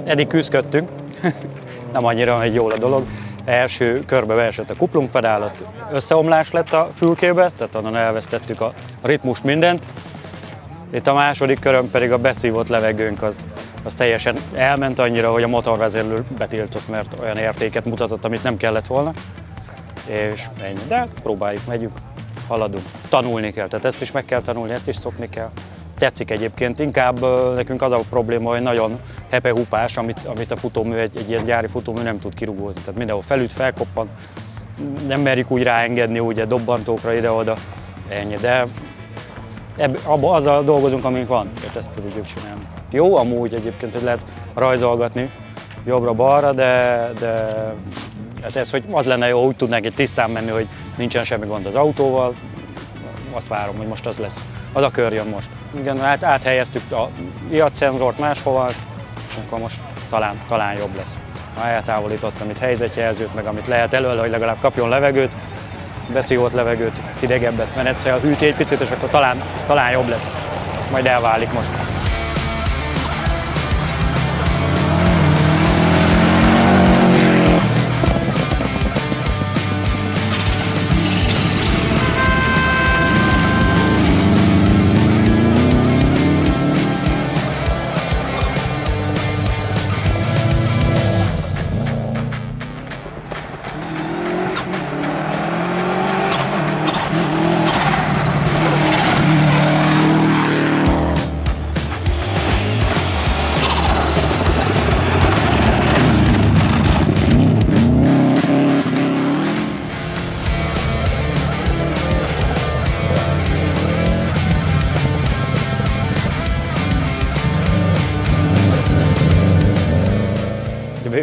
eddig küzdködtünk, nem annyira megy jól a dolog. Első körbe beesett a kuplungpedál, összeomlás lett a fülkébe, tehát onnan elvesztettük a ritmust, mindent. Itt a második körön pedig a beszívott levegőnk az teljesen elment annyira, hogy a motorvezérlő betiltott, mert olyan értéket mutatott, amit nem kellett volna. És ennyi, de próbáljuk, megyünk, haladunk. Tanulni kell, tehát ezt is meg kell tanulni, ezt is szokni kell. Tetszik egyébként, inkább nekünk az a probléma, hogy nagyon hepehupás, amit a futómű, egy ilyen gyári futómű nem tud kirugózni. Tehát mindenhol felüt, felkoppan, nem merjük úgy ráengedni, ugye dobbantókra ide-oda, ennyi. De azzal dolgozunk, amink van, tehát ezt tudjuk csinálni. Jó amúgy egyébként, hogy lehet rajzolgatni jobbra-balra, de hát ez, hogy az lenne jó, úgy tudnánk egy tisztán menni, hogy nincsen semmi gond az autóval. Azt várom, hogy most az lesz. Az a kör jön most. Igen, áthelyeztük a iatszenzort máshova, és akkor most talán jobb lesz. Ha eltávolítottam itt helyzetjelzőt, meg amit lehet előle, hogy legalább kapjon levegőt, beszívott levegőt, hidegebbet, menetszel, hűti egy picit, és akkor talán jobb lesz. Majd elválik most.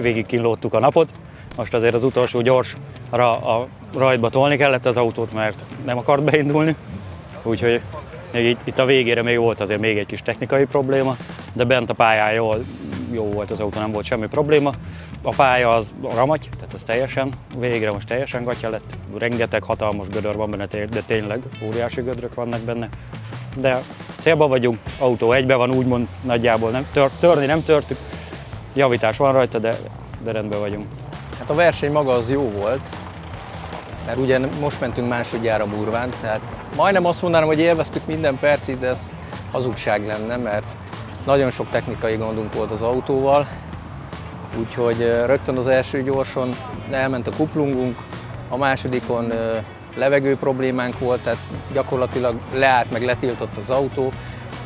Végig kínlódtuk a napot, most azért az utolsó gyorsra a rajtba tolni kellett az autót, mert nem akart beindulni, úgyhogy itt a végére még volt azért még egy kis technikai probléma, de bent a pályán jó volt az autó, nem volt semmi probléma. A pálya az ramagy, tehát az teljesen, végre most teljesen gatya lett, rengeteg hatalmas gödör van benne, de tényleg óriási gödrök vannak benne. De célban vagyunk, autó egybe van, úgymond nagyjából nem törni nem törtük. Javítás van rajta, de rendben vagyunk. Hát a verseny maga az jó volt, mert ugye most mentünk másodjára Burvánt, tehát majdnem azt mondanám, hogy élveztük minden percig, de ez hazugság lenne, mert nagyon sok technikai gondunk volt az autóval, úgyhogy rögtön az első gyorson elment a kuplungunk, a másodikon levegő problémánk volt, tehát gyakorlatilag leállt meg letiltott az autó,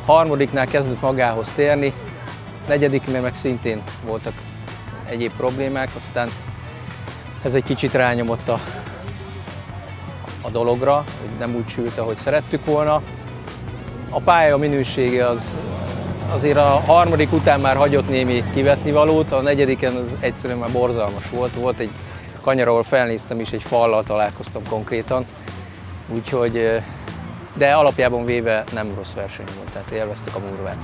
harmadiknál kezdett magához térni, negyediknél meg szintén voltak egyéb problémák, aztán ez egy kicsit rányomott a dologra, hogy nem úgy sült, ahogy szerettük volna. A pálya minősége azért a harmadik után már hagyott némi kivetnivalót, a negyediken az egyszerűen már borzalmas volt. Volt egy kanyar, ahol felnéztem is, egy fallal találkoztam konkrétan, úgyhogy, de alapjában véve nem rossz verseny volt, tehát élveztük a Burvánt.